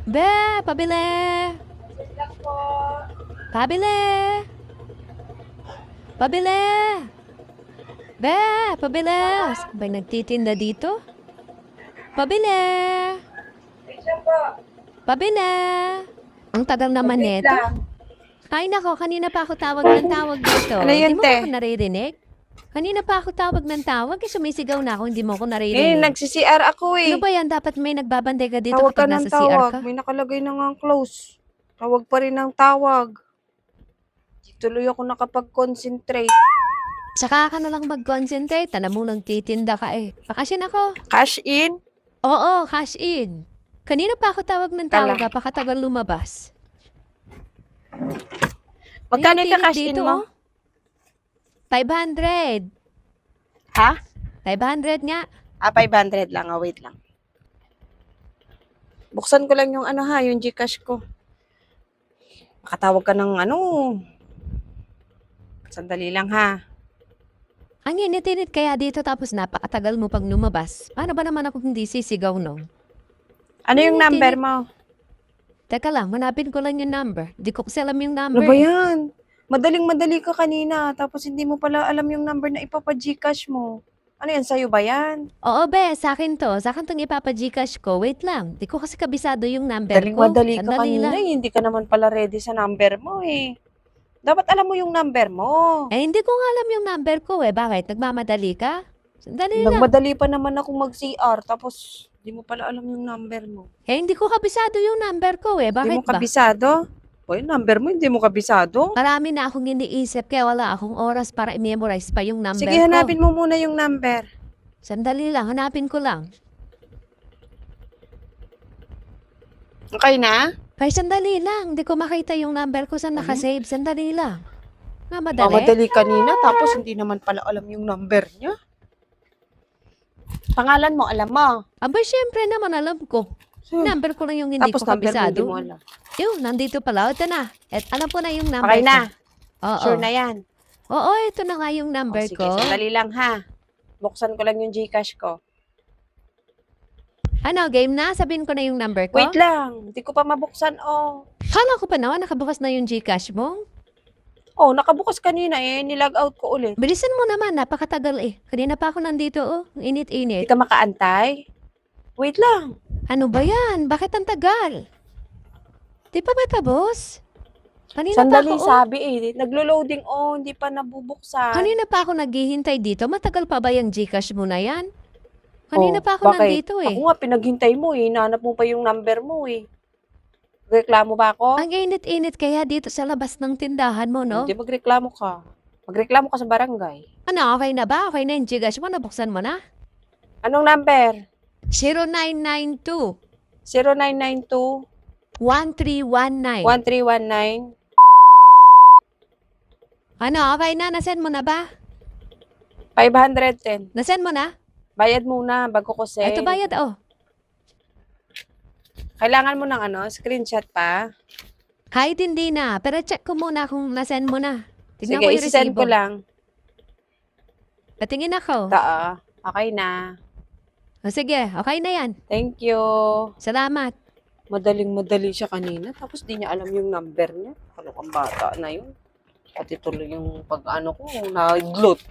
Be, pabili! Pabili! Pabili! Be, pabili! Saan ba nagtitinda dito? Pabili! Pabili! Ang tagal naman nito. Ay nako, kanina pa ako tawag ng tawag dito. Ano yun, Hindi mo ba te? ako naririnig? Kanina pa ako tawag ng tawag, sumisigaw na ako, hindi mo ako Eh, naririnig. nagsi-CR ako Ano eh. ba yan? Dapat may nagbabantay ka dito Tawag ka kapag ng nasa CR tawag. ka? May nakalagay na nga close. Tawag pa rin ng tawag. Di tuloy ako nakapag-concentrate. Tsaka ka na lang mag-concentrate. Tanam mo nang titinda ka eh. Bakasyon ako. Cash in? Oo, cash in. Kanina pa ako tawag ng tawag, Kala. napakatagal lumabas. Magkano May ka cash nagtinig in dito, mo? oh. 500. Ha? 500 nga. 500 lang. Wait lang. Buksan ko lang yung yung Gcash ko. Makatawag ka ng Sandali lang ha. Ang init-init kaya dito tapos napakatagal mo pag lumabas. Paano ba naman ako hindi sisigaw no? Ano yung Tinit- number mo? Teka lang, hanapin ko lang yung number. Di ko kasi alam yung Ano number. ba yan? Madaling-madali ka kanina, tapos hindi mo pala alam yung number na ipapa-Gcash mo. Ano yan, sa'yo ba yan? Oo, be, sa akin to. Sa akin tong ipapa-Gcash ko. Wait lang. Di ko kasi kabisado yung number ko. Madaling-madali ka Sandali kanina, lang. hindi ka naman pala ready sa number mo eh. Dapat alam mo yung number mo. Eh, hindi ko nga alam yung number ko eh. Bakit? Nagmamadali ka? Sandali lang. Nagmadali pa naman ako mag-CR, tapos hindi mo pala alam yung number mo. Eh, hindi ko kabisado yung number ko eh. Hindi Bakit mo ba? kabisado? O, yung number mo, hindi mo kabisado? Marami na akong iniisip kaya wala akong oras para i-memorize pa yung number Sige, ko. hanapin mo muna yung number. Sandali lang, hanapin ko lang. Okay na? Kaya sandali lang, hindi ko makita yung number ko sa nakasave. Sandali lang. Nga madali. Madali kanina, tapos hindi naman pala alam yung number niya. Pangalan mo, alam mo. Aba, syempre naman alam ko. Number ko lang yung hindi Tapos ko number mo, kabisado. hindi mo alam. Yun, nandito pala. Ito na. At alam ko na yung number Okay na. ko. Oo. Sure na yan. Oo, ito na nga yung number Sige, ko. sandali lang ha. Buksan ko lang yung Gcash ko. Ano, game na? Sabihin ko na yung number ko? Wait lang, hindi ko pa mabuksan Kala ko pa naman, nakabukas na yung Gcash mo. Nakabukas kanina nilog out ko ulit. Bilisan mo naman, napakatagal eh. Kanina pa ako nandito oh. Hindi Init-init. ka makaantay? Wait lang. Ano ba yan? Bakit ang tagal? Di pa ba tapos? Kanina Sandali pa ako, sabi naglo-loading hindi pa nabubuksan. Kanina pa ako naghihintay dito. Matagal pa ba yung Gcash mo na yan? Kanina pa ako bakit? nandito eh. Ako nga, pinaghintay mo Hinahanap mo pa yung number mo Reklamo ba ako? Ang init-init kaya dito sa labas ng tindahan mo, no? Hindi, magreklamo ka. Magreklamo ka sa barangay. Ano, okay na ba? Okay na yung Gcash mo? Nabuksan mo na? Anong number? 0992 0992 1319. 1319 Ano, okay na? Nasend mo na ba? 510. Nasend mo na? Bayad muna bago ko send. Ito bayad, oh. Kailangan mo ng screenshot pa. Kahit hindi na. Pero check ko muna kung nasend mo na. Tignan Sige, ko yung isi-send resibo. ko lang. Patingin ako. Okay na. O sige, okay na yan. Thank you. Salamat. Madaling-madali siya kanina. Tapos di niya alam yung number niya. Ano kang bata na yun. Pati tuloy yung pag-ano ko, nag-glot.